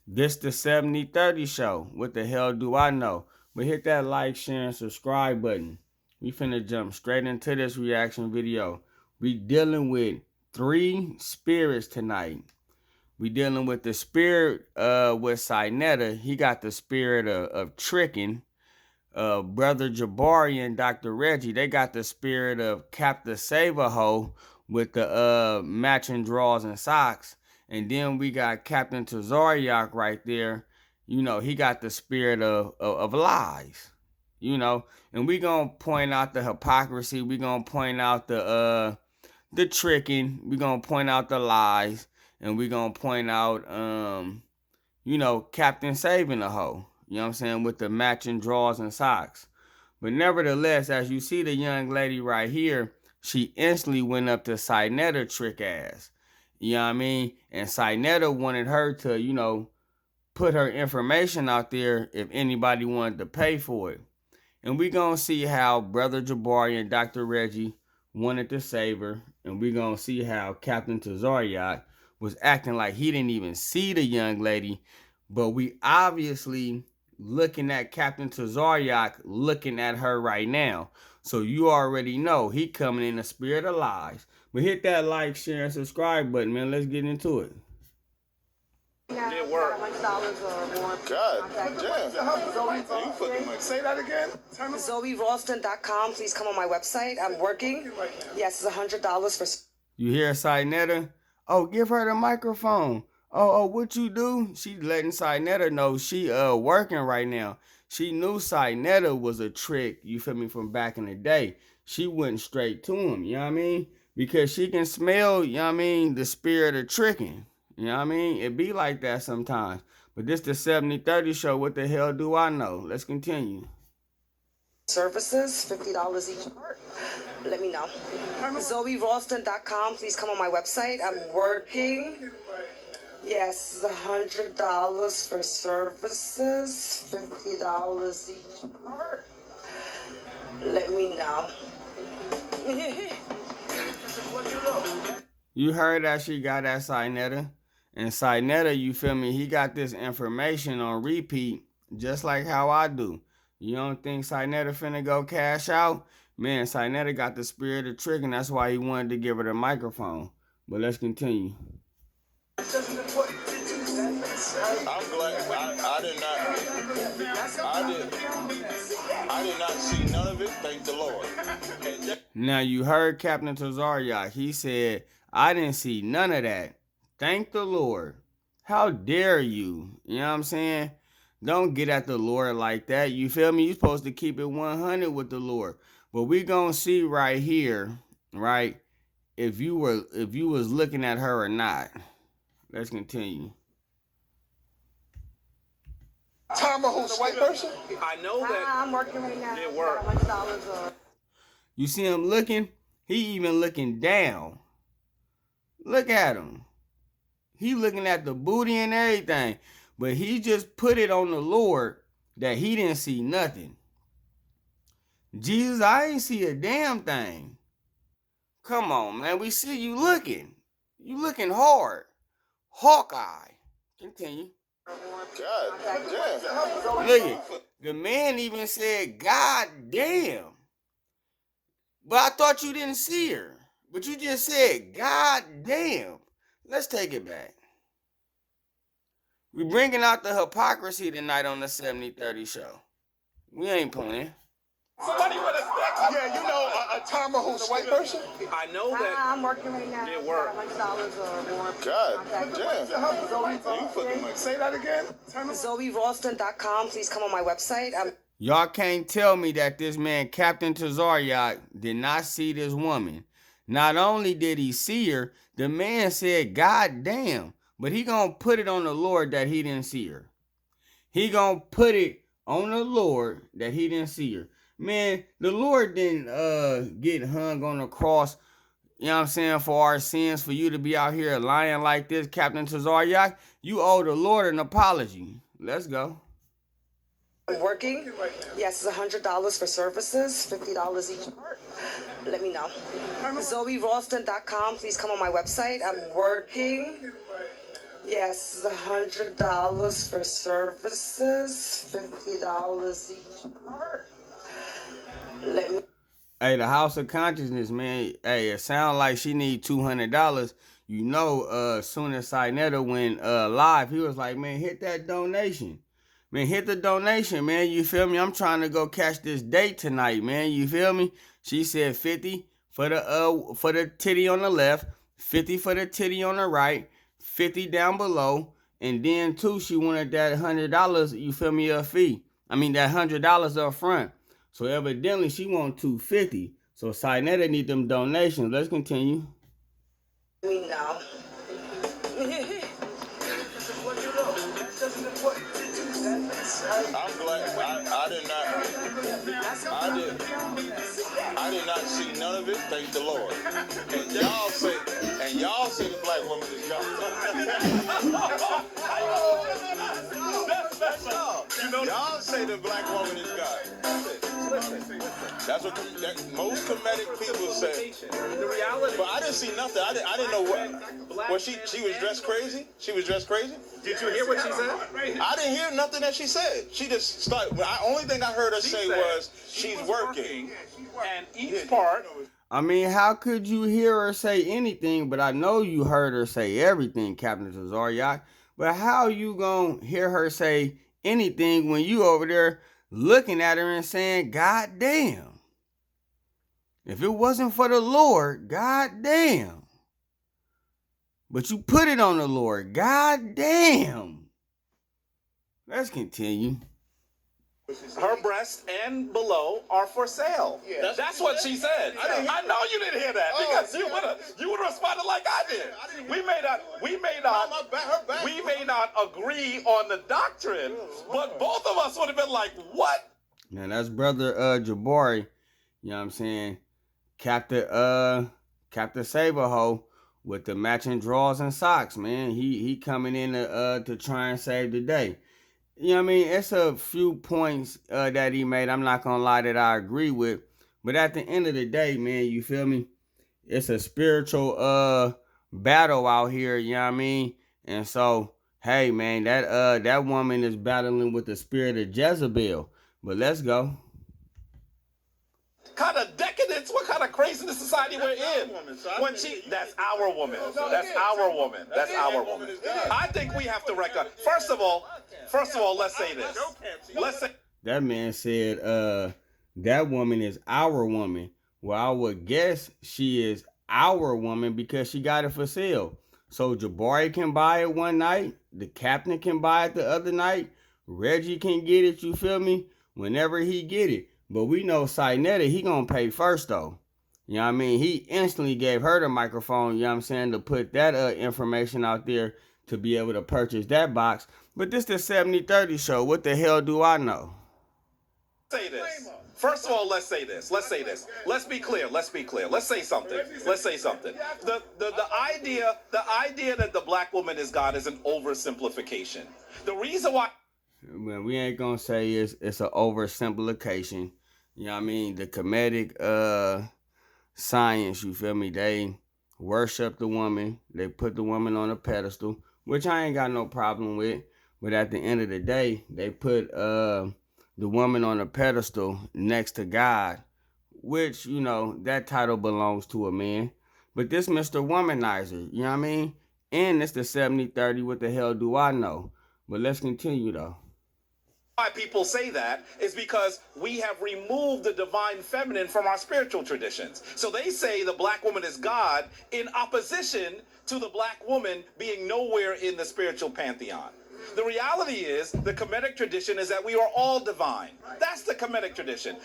This the 70/30 show. What the hell do I know? But hit that like, share, and subscribe button. We finna jump straight into this reaction video. We dealing with 3 spirits tonight. We dealing with the spirit with Sinetta. He got the spirit of tricking. Brother Jabari and Dr. Reggie, they got the spirit of Captain Tazaryach with the matching drawers and socks. And then we got Captain Tazaryach right there. You know, he got the spirit of lies. You know, and we gonna point out the hypocrisy. We gonna point out the tricking. We gonna point out the lies, and we gonna point out you know, Captain saving the hoe. You know what I'm saying? With the matching drawers and socks. But nevertheless, as you see the young lady right here, she instantly went up to Sinetta trick ass. You know what I mean? And Sinetta wanted her to, you know, put her information out there if anybody wanted to pay for it. And we gonna see how Brother Jabari and Dr. Reggie wanted to save her. And we gonna see how Captain Tazaryach was acting like he didn't even see the young lady. But we obviously looking at Captain Tazaryach looking at her right now. So you already know he coming in the spirit of lies. But hit that like, share, and subscribe button, man. Let's get into it. It worked. God damn. Say that again. ZoeRalston.com. Please come on my website. I'm working. Yes, it's $100 for. You hear Sinetta? Oh, give her the microphone. Oh, what you do? She letting Sinetta know she working right now. She knew Sinetta was a trick, you feel me, from back in the day. She went straight to him, you know what I mean? Because she can smell, you know what I mean, the spirit of tricking. You know what I mean? It be like that sometimes. But this the 70/30 show. What the hell do I know? Let's continue. Services, $50 each part. Let me know. ZoeRalston.com. Please come on my website. I'm working. Yes, $100 for services, $50 each part. Let me know. You heard that she got that Sinetta. And Sinetta, you feel me, he got this information on repeat, just like how I do. You don't think Sinetta finna go cash out? Man, Sinetta got the spirit of tricking. That's why he wanted to give her the microphone. But let's continue. I'm glad I did not see none of it. Thank the Lord. Now you heard Captain Tazaryach. He said, I didn't see none of that. Thank the Lord. How dare you? You know what I'm saying? Don't get at the Lord like that. You feel me? You're supposed to keep it 100 with the Lord. But we gonna see right here, right? If you was looking at her or not. Let's continue. Tama, who's a white person? I know that. I'm working right now. It worked. You see him looking? He even looking down. Look at him. He looking at the booty and everything. But he just put it on the Lord that he didn't see nothing. Jesus, I ain't see a damn thing. Come on, man. We see you looking. You looking hard. Hawkeye. Continue. God damn. Look at the man even said, God damn. But I thought you didn't see her. But you just said, God damn. Let's take it back. We bringing out the hypocrisy tonight on the 70/30 show. We ain't playing. Somebody with a yeah, you know, Tama, who's a white person? I know that. I'm working right now. It worked. $100 or more. God damn. Say that again. ZoeRalston.com. Please come on my website. Y'all can't tell me that this man, Captain Tazaryach, did not see this woman. Not only did he see her, the man said, God damn. But he gonna put it on the Lord that he didn't see her. He gonna put it on the Lord that he didn't see her. Man, the Lord didn't get hung on the cross, you know what I'm saying, for our sins, for you to be out here lying like this, Captain Tazaryach. You owe the Lord an apology. Let's go. I'm working. Yes, it's $100 for services, $50 each part. Let me know. ZoeRalston.com. Please come on my website. I'm working. Yes, $100 for services, $50 each part. Let me. Hey, the House of Consciousness, man. Hey, it sounds like she need $200. You know, soon as Sinetta went live, he was like, man, hit that donation. Man, hit the donation, man. You feel me? I'm trying to go catch this date tonight, man. You feel me? She said 50 for the titty on the left, 50 for the titty on the right, 50 down below, and then too, she wanted that $100, you feel me, a fee. I mean that $100 up front. So evidently she want 250. So Sinetta need them donations. Let's continue. Me now. I'm glad I did not see none of it, thank the Lord. And y'all say the black woman is God. Y'all say the black woman is God. That's what most Kemetic people say. The reality. But I didn't see nothing. I didn't know what. Was she was dressed crazy? She was dressed crazy? Did you hear what she said? I didn't hear nothing that she said. She just started. The only thing I heard her say was she's working. And each part. I mean, how could you hear her say anything? But I know you heard her say everything, Captain Tazaryach. But how you gonna hear her say anything when you over there looking at her and saying, God damn. If it wasn't for the Lord, God damn. But you put it on the Lord, God damn. Let's continue. Her breasts and below are for sale. Yeah. That's what she said. I know you didn't hear that because you would have responded like I did. We may not agree on the doctrine, but both of us would have been like, what? Now that's brother Jabari, you know what I'm saying? Captain Saberho with the matching drawers and socks, man. He coming in to try and save the day. You know what I mean? It's a few points that he made. I'm not going to lie that I agree with. But at the end of the day, man, you feel me? It's a spiritual battle out here, you know what I mean? And so, hey, man, that woman is battling with the spirit of Jezebel. But let's go. Kind of decadence, what kind of craziness society we're in? That's our woman. That's our woman. That's our woman. I think we have to reckon. First of all, let's say this. That man said, that woman is our woman. Well, I would guess she is our woman because she got it for sale. So Jabari can buy it one night. The captain can buy it the other night. Reggie can get it, you feel me? Whenever he get it. But we know Sinetta, he gonna pay first though. You know what I mean? He instantly gave her the microphone, you know what I'm saying, to put that information out there to be able to purchase that box. But this the 70-30 show. What the hell do I know? Say this. First of all, let's say this. Let's be clear. Let's say something. The idea that the black woman is God is an oversimplification. The reason why we ain't gonna say it's an oversimplification. You know what I mean? The Kemetic science, you feel me? They worship the woman. They put the woman on a pedestal, which I ain't got no problem with. But at the end of the day, they put the woman on a pedestal next to God, which, you know, that title belongs to a man. But this Mr. Womanizer, you know what I mean? And it's the 70-30, what the hell do I know? But let's continue, though. Why people say that is because we have removed the divine feminine from our spiritual traditions. So they say the black woman is God in opposition to the black woman being nowhere in the spiritual pantheon. The reality is the Kemetic tradition is that we are all divine. That's the Kemetic tradition.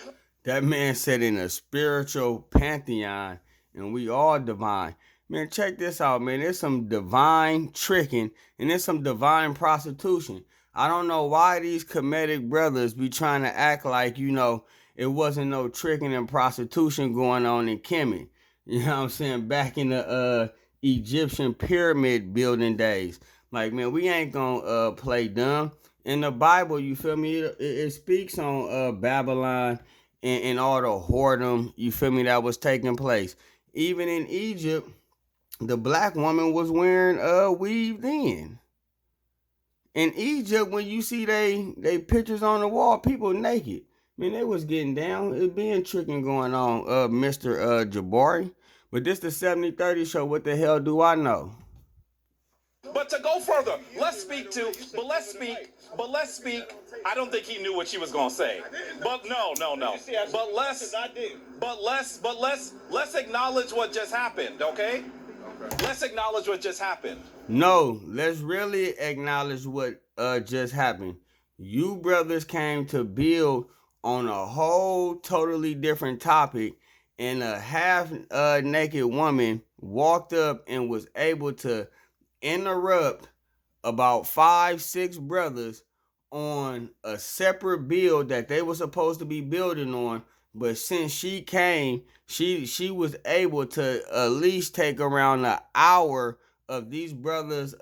That man said in a spiritual pantheon and we all divine. Man, check this out, man. There's some divine tricking and there's some divine prostitution. I don't know why these Kemetic brothers be trying to act like, you know, it wasn't no tricking and prostitution going on in Kemet. You know what I'm saying? Back in the Egyptian pyramid building days. Like, man, we ain't gonna play dumb. In the Bible, you feel me? It speaks on Babylon and all the whoredom, you feel me, that was taking place. Even in Egypt, the black woman was wearing weaved in. In Egypt, when you see they pictures on the wall, people naked. Man, they was getting down. It been tricking going on, Mr. Jabari. But this the 7030 show. What the hell do I know? But to go further, let's speak. I don't think he knew what she was gonna say. But no. But let's acknowledge what just happened, okay? Let's acknowledge what just happened. No, let's really acknowledge what just happened. You brothers came to build on a whole totally different topic, and a half naked woman walked up and was able to interrupt about 5-6 brothers on a separate build that they were supposed to be building on. But since she came, she was able to at least take around an hour of these brothers'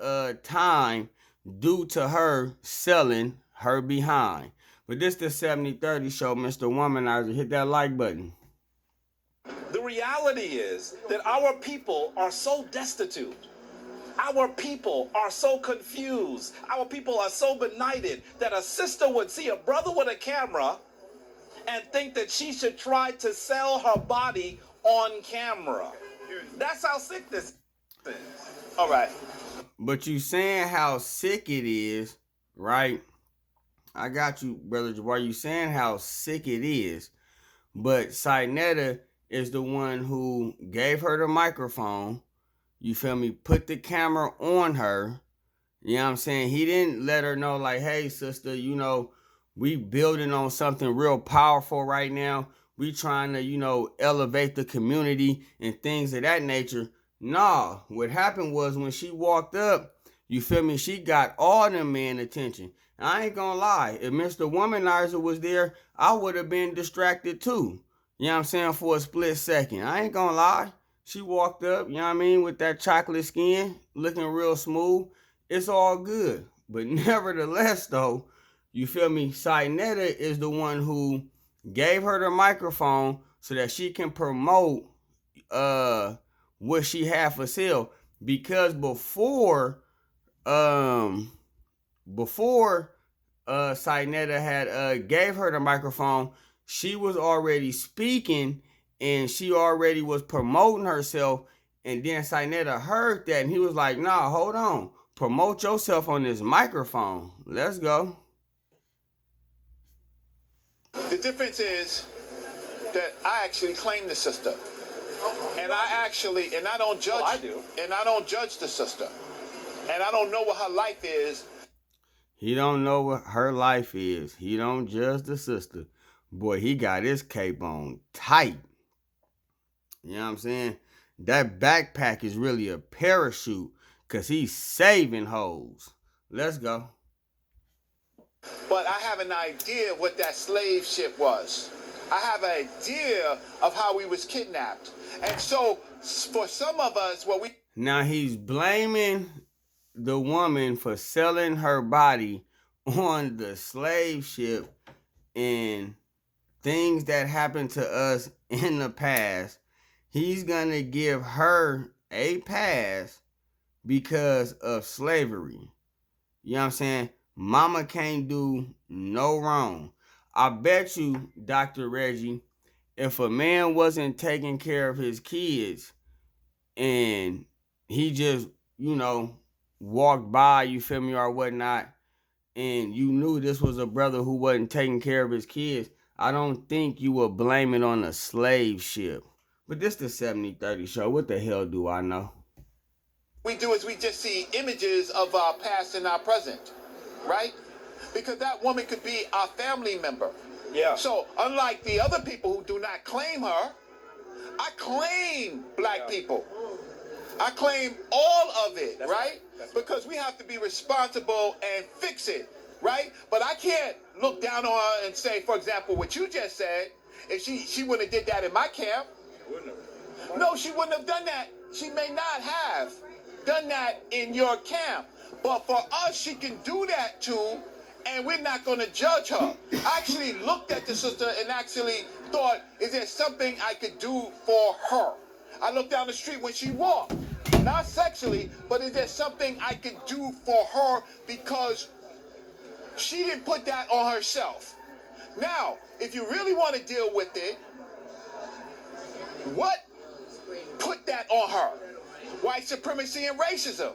time due to her selling her behind. But this the 7030 show, Mr. Womanizer. Hit that like button. The reality is that our people are so destitute. Our people are so confused. Our people are so benighted that a sister would see a brother with a camera and think that she should try to sell her body on camera. That's how sick this is. All right. But you saying how sick it is, right? I got you, Brother Jabari. You saying how sick it is. But Sinetta is the one who gave her the microphone. You feel me? Put the camera on her. You know what I'm saying? He didn't let her know, like, hey, sister, you know, we building on something real powerful right now. We trying to, you know, elevate the community and things of that nature. Nah, what happened was when she walked up, you feel me, she got all them men attention. I ain't gonna lie, if Mr. Womanizer was there, I would have been distracted too. You know what I'm saying? For a split second. I ain't gonna lie. She walked up, you know what I mean, with that chocolate skin, looking real smooth. It's all good. But nevertheless, though, you feel me, Sinetta is the one who gave her the microphone so that she can promote what she had for sale. Because before Sinetta had gave her the microphone, she was already speaking and she already was promoting herself. And then Sinetta heard that and he was like, nah, hold on. Promote yourself on this microphone. Let's go. The difference is that I actually claim the sister. And I don't judge. I do. And I don't judge the sister. And I don't know what her life is. He don't know what her life is. He don't judge the sister. Boy, he got his cape on tight. You know what I'm saying? That backpack is really a parachute because he's saving hoes. Let's go. But I have an idea of what that slave ship was. I have an idea of how we was kidnapped. And so for some of us, Now he's blaming the woman for selling her body on the slave ship and things that happened to us in the past. He's going to give her a pass because of slavery. You know what I'm saying? Mama can't do no wrong. I bet you, Dr. Reggie, if a man wasn't taking care of his kids and he just, you know, walked by, you feel me, or whatnot, and you knew this was a brother who wasn't taking care of his kids, I don't think you would blame it on a slave ship. But this the 7030 show. What the hell do I know? we do is we just see images of our past and our present, right? Because that woman could be our family member. Yeah. So unlike the other people who do not claim her, I claim black people. I claim all of it, right? Because we have to be responsible and fix it, right? But I can't look down on her and say, for example, what you just said, if she wouldn't have did that in my camp. No, she wouldn't have done that. She may not have done that in your camp. But for us, she can do that too, and we're not going to judge her. I actually looked at the sister and actually thought, is there something I could do for her? I looked down the street when she walked, not sexually, but is there something I could do for her because She didn't put that on herself. Now, if you really want to deal with it, what put that on her? White supremacy and racism.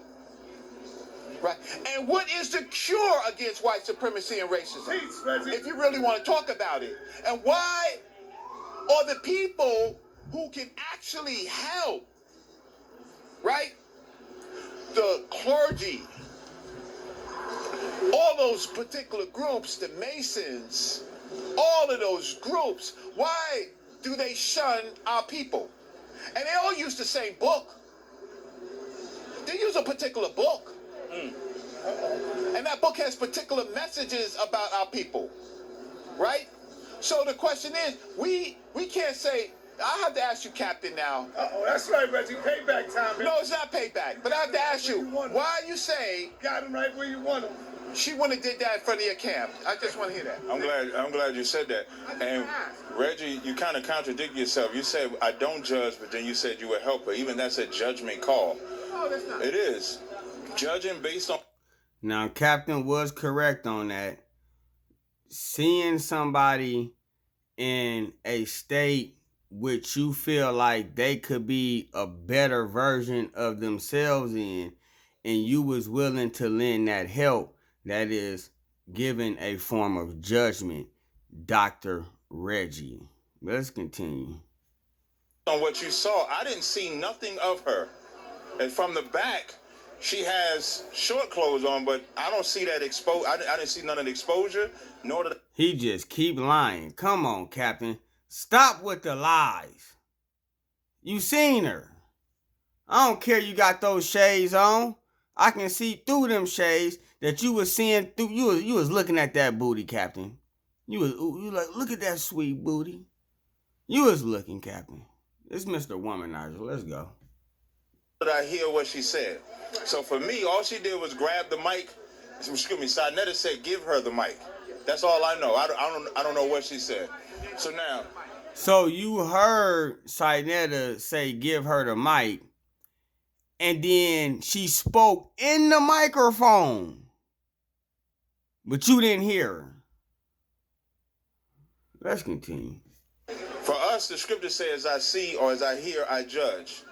Right. And what is the cure against white supremacy and racism? If you really want to talk about it. And why are the people who can actually help, right? The clergy, all those particular groups, the Masons, all of those groups, why do they shun our people? And they all use the same book. They use a particular book. And that book has particular messages about our people, right? So the question is, we can't say, I have to ask you, Captain, now. Uh-oh, that's right, Reggie. Payback time. No, it's not payback, but I have to ask you, why you say Got him right where you want him. she wouldn't have did that in front of your camp? I just want to hear that. I'm glad you said that. And Reggie, you kind of contradict yourself. You said I don't judge, but then you said you would help her. Even that's a judgment call. No, that's not. It is. Judging based on. Now, Captain was correct on that. Seeing somebody in a state which you feel like they could be a better version of themselves in, and you was willing to lend that help, that is giving a form of judgment, Dr. Reggie. Let's continue. On what you saw, I didn't see nothing of her. And from the back, she has short clothes on, but I don't see that exposed. I didn't see none of the exposure, nor did He just keep lying. Come on, Captain. Stop with the lies. You seen her. I don't care you got those shades on. I can see through them shades that you was seeing through. You was looking at that booty, Captain. You like, look at that sweet booty. You was looking, Captain. It's Mr. Womanizer. Let's go. I hear what she said. So for me, all she did was grab the mic. Excuse me, Sarnetta said, give her the mic. That's all I know. I don't know what she said. So now. So you heard Sarnetta say, give her the mic. And then she spoke in the microphone. But you didn't hear her. Let's continue. For us, the scripture says, I see, or as I hear, I judge.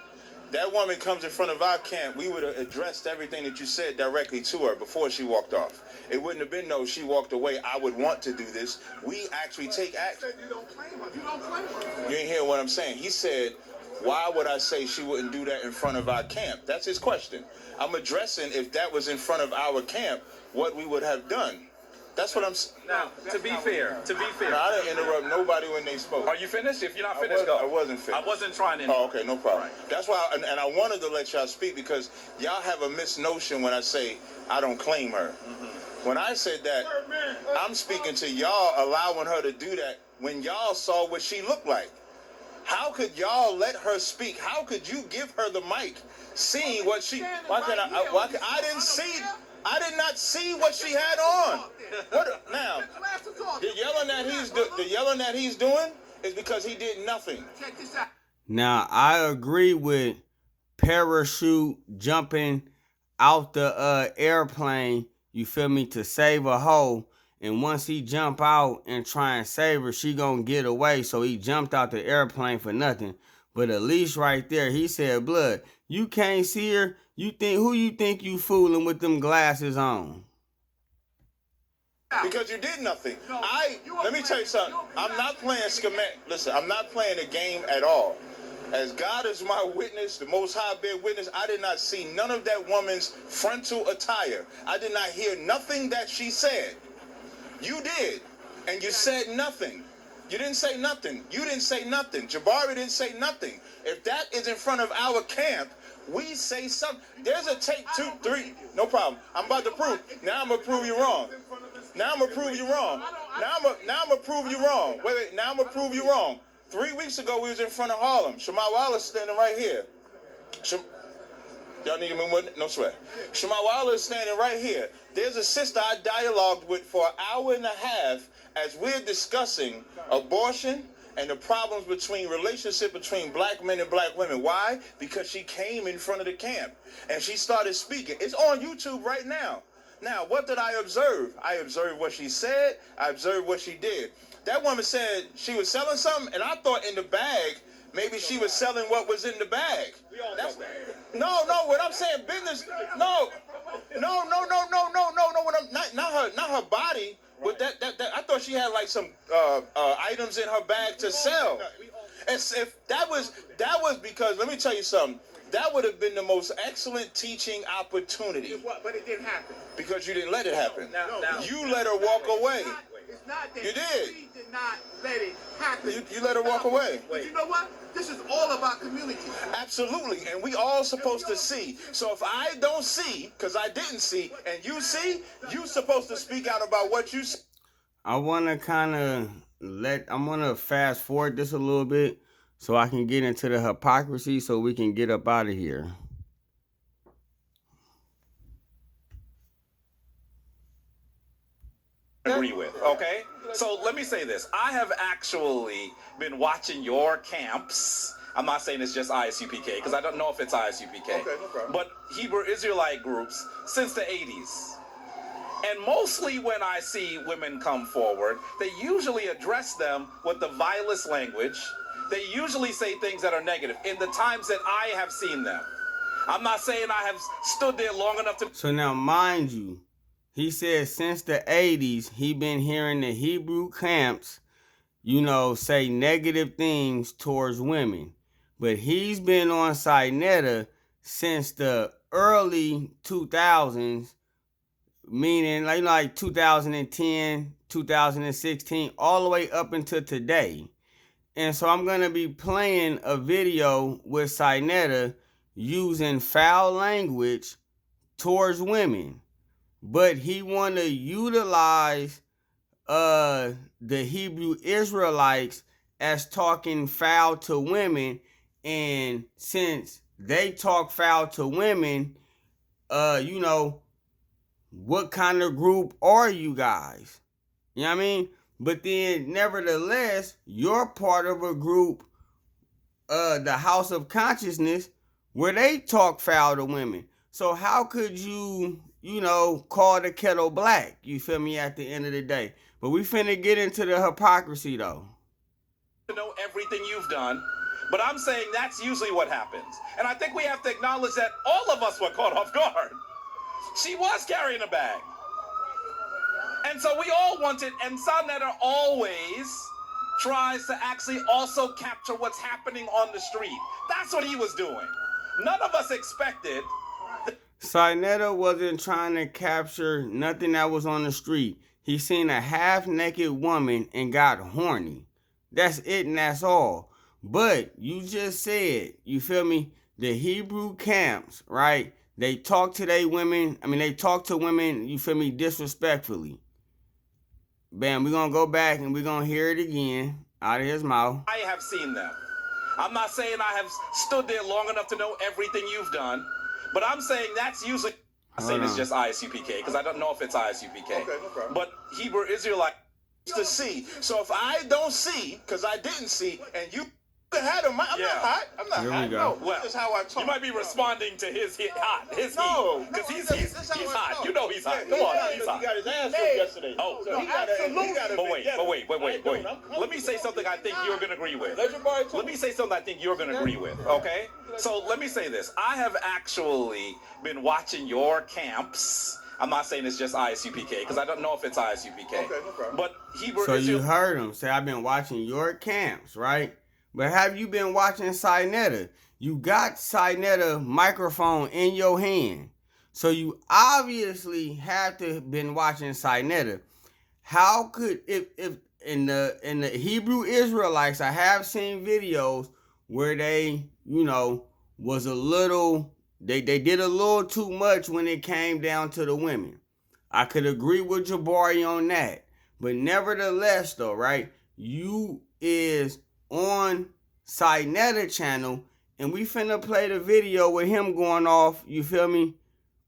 That woman comes in front of our camp, we would have addressed everything that you said directly to her before she walked off. It wouldn't have been no, she walked away, I would want to do this. We actually take action. You don't claim her. You don't claim her. You ain't hear what I'm saying. He said, why would I say she wouldn't do that in front of our camp? That's his question. I'm addressing if that was in front of our camp, what we would have done. That's what I'm saying. Now, to be fair. Now, I didn't interrupt nobody when they spoke. Are you finished? If you're not finished, go. I wasn't finished. I wasn't trying to. Oh, okay, no problem. That's why, and I wanted to let y'all speak because y'all have a misnotion when I say I don't claim her. When I said that, I'm speaking to y'all allowing her to do that when y'all saw what she looked like. How could y'all let her speak? How could you give her the mic, seeing what she? I didn't see. I did not see what she had on. What now? The yelling that he's doing is because he did nothing. Now, I agree with parachute jumping out the airplane, you feel me, to save a hoe. And once he jump out and try and save her, she gonna get away. So he jumped out the airplane for nothing. But at least right there, he said, blood, you can't see her. Who you think you fooling with them glasses on? Because you did nothing. Let me tell you something. I'm not playing schematic. Listen, I'm not playing a game at all. As God is my witness, the Most High bear witness, I did not see none of that woman's frontal attire. I did not hear nothing that she said. You did, and you said nothing. You didn't say nothing. You didn't say nothing. Jabari didn't say nothing. If that is in front of our camp, we say something. There's a take 2, 3. No problem. I'm about to prove. Now I'm going to prove you wrong. Now I'm going to prove you wrong. Now I'm going to prove you wrong. Wait. Now I'm going to prove you wrong. 3 weeks ago, we was in front of Harlem. Shammai Wallace standing right here. Y'all need to move with? No sweat. Shammai Wallace standing right here. There's a sister I dialogued with for an hour and a half as we're discussing abortion and the problems relationship between black men and black women. Why? Because she came in front of the camp and she started speaking. It's on YouTube right now. Now, what did I observe? I observed what she said. I observed what she did. That woman said she was selling something, and I thought in the bag, maybe she was selling what was in the bag. No, what I'm saying, business. No. What I'm not her body. But that I thought she had like some items in her bag to sell. As if that was because, let me tell you something. That would have been the most excellent teaching opportunity. But it didn't happen. Because you didn't let it happen. Now, you let her walk away. It's not that You did. we did not let it happen. You let her walk away. But you know what? This is all about community. Absolutely. And we all supposed to see. So if I don't see, because I didn't see, and you see, you supposed to speak out about what you see. I want to I'm going to fast forward this a little bit so I can get into the hypocrisy so we can get up out of here. agree with, okay? So let me say this. I have actually been watching your camps. I'm not saying it's just ISUPK, because I don't know if it's ISUPK. Okay, no problem. But Hebrew Israelite groups since the 80s. And mostly when I see women come forward, they usually address them with the vilest language. They usually say things that are negative in the times that I have seen them. I'm not saying I have stood there long enough to... So now, mind you, he said since the 80s, he been hearing the Hebrew camps, say negative things towards women. But he's been on Sinetta since the early 2000s, meaning like 2010, 2016, all the way up until today. And so I'm going to be playing a video with Sinetta using foul language towards women. But he want to utilize the Hebrew Israelites as talking foul to women. And since they talk foul to women, what kind of group are you guys? You know what I mean? But then, nevertheless, you're part of a group, the House of Consciousness, where they talk foul to women. So how could you, call the kettle black? You feel me, at the end of the day? But we finna get into the hypocrisy, though. To know everything you've done, but I'm saying that's usually what happens. And I think we have to acknowledge that all of us were caught off guard. She was carrying a bag. And so we all wanted, and Sonetta always tries to actually also capture what's happening on the street. That's what he was doing. None of us expected. Sinetta wasn't trying to capture nothing that was on the street. He seen a half-naked woman and got horny. That's it and that's all. But you just said, you feel me, the Hebrew camps, right? They talk to they women, they talk to women, you feel me, disrespectfully. Bam, we're going to go back and we're going to hear it again out of his mouth. I have seen them. I'm not saying I have stood there long enough to know everything you've done, but I'm saying that's usually... I'm saying it's just ISUPK, because I don't know if it's ISUPK. Okay, no problem. But Hebrew Israelite... To see. So if I don't see, because I didn't see, and you had him, I'm not hot. I'm not Here we hot. go. No, Well, this is how I talk. you might be responding to his hot, his No, heat, because no, he's this is how I hot. talk. You know he's hot. Yeah, Come on, he he's hot. got his ass whooped yesterday. Oh, So he gotta But wait. Let me say something I think you're going to agree with. Let me say something I think you're going to agree with, okay? So let me say this. I have actually been watching your camps. I'm not saying it's just ISUPK, because I don't know if it's ISUPK. Okay, no problem. But Hebrew So Israel... you heard him say, I've been watching your camps, right? But have you been watching Sinetta? You got Sinetta microphone in your hand. So you obviously have to have been watching Sinetta. How could, if in the Hebrew Israelites, I have seen videos where they, was a little, they did a little too much when it came down to the women. I could agree with Jabari on that. But nevertheless, though, right, you is on Sinetta channel, and we finna play the video with him going off, you feel me,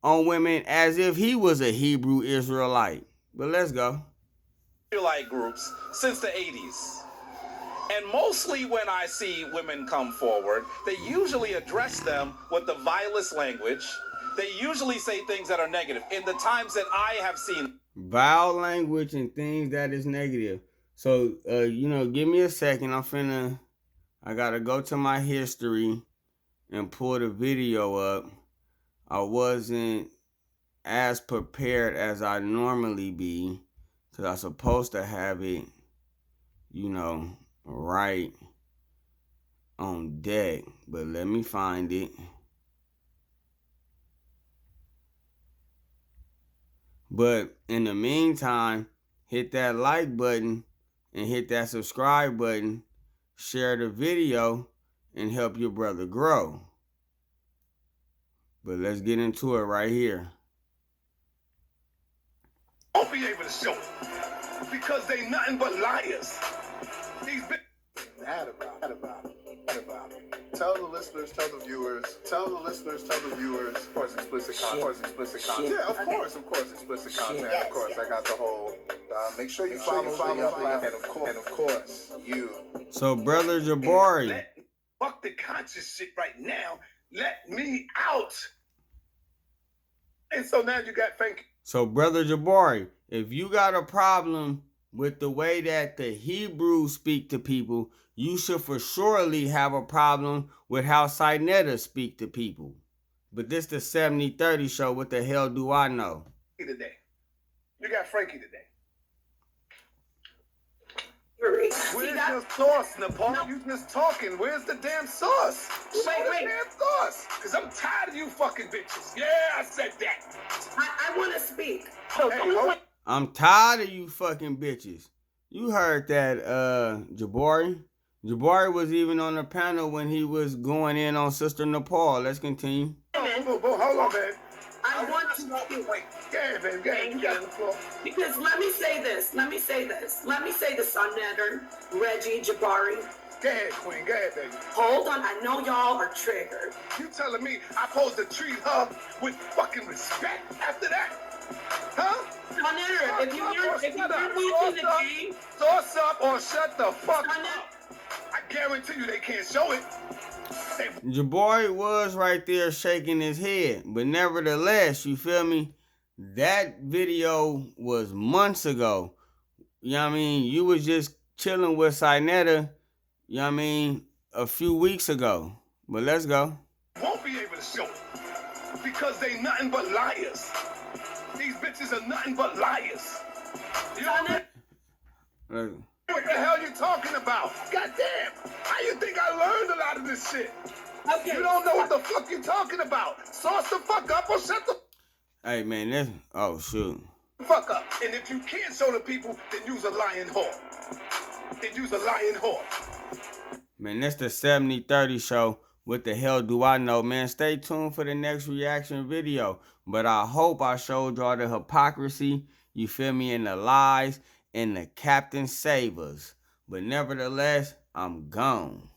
on women as if he was a Hebrew Israelite. But let's go. Israelite groups since the 80s. And mostly when I see women come forward, they usually address them with the vilest language. they usually say things that are negative. In the times that I have seen Vile language and things that is negative. So, give me a second. I gotta go to my history and pull the video up. I wasn't as prepared as I normally be, because I'm supposed to have it, right on deck. But let me find it. But in the meantime, hit that like button and hit that subscribe button. Share the video and help your brother grow. But let's get into it right here. Won't be able to show it because they nothing but liars. These Add about it. Tell the listeners, tell the viewers. Of course, explicit content. Yeah, of course, explicit content. Of course, I got the whole. Make sure you follow and of course, you. So, Brother Jabari. Fuck the conscious shit right now. Let me out. And so now you got thank. So, Brother Jabari, if you got a problem with the way that the Hebrews speak to people, you should for surely have a problem with how Sinetta speak to people. But this the 70-30 show. What the hell do I know? Today. You got Frankie today. Where's your sauce, Nepal? No. You just talking. Where's the damn sauce? Wait. Damn sauce. Because I'm tired of you fucking bitches. Yeah, I said that. I want to speak. I'm tired of you fucking bitches. You heard that, Jabari. Jabari was even on the panel when he was going in on Sister Nepal. Let's continue. Hold on, man. I want to speak. Yeah, baby. Thank you. Because let me say this, Sonetter, Reggie, Jabari. Go ahead, Queen. Go ahead, baby. Hold on, I know y'all are triggered. You telling me I'm supposed to treat her with fucking respect after that? Huh? Sonetter, if you're losing the game, sauce up or shut the fuck Sonetter, up. I guarantee you they can't show it. Jabari was right there shaking his head. But nevertheless, you feel me? That video was months ago. You know what I mean? You was just chilling with Sinetta, you know what I mean, a few weeks ago. But let's go. Won't be able to show it because they nothing but liars. These bitches are nothing but liars. You know what the hell you talking about? Goddamn! How you think I learned a lot of this shit? Okay. You don't know what the fuck you talking about. Sauce the fuck up or shut the Hey man, this shoot. Fuck up. And if you can't show the people, then use a lying whore. Man, that's the 70-30 show. What the hell do I know, man? Stay tuned for the next reaction video. But I hope I showed y'all the hypocrisy, you feel me, and the lies, and the Captain Savers. But nevertheless, I'm gone.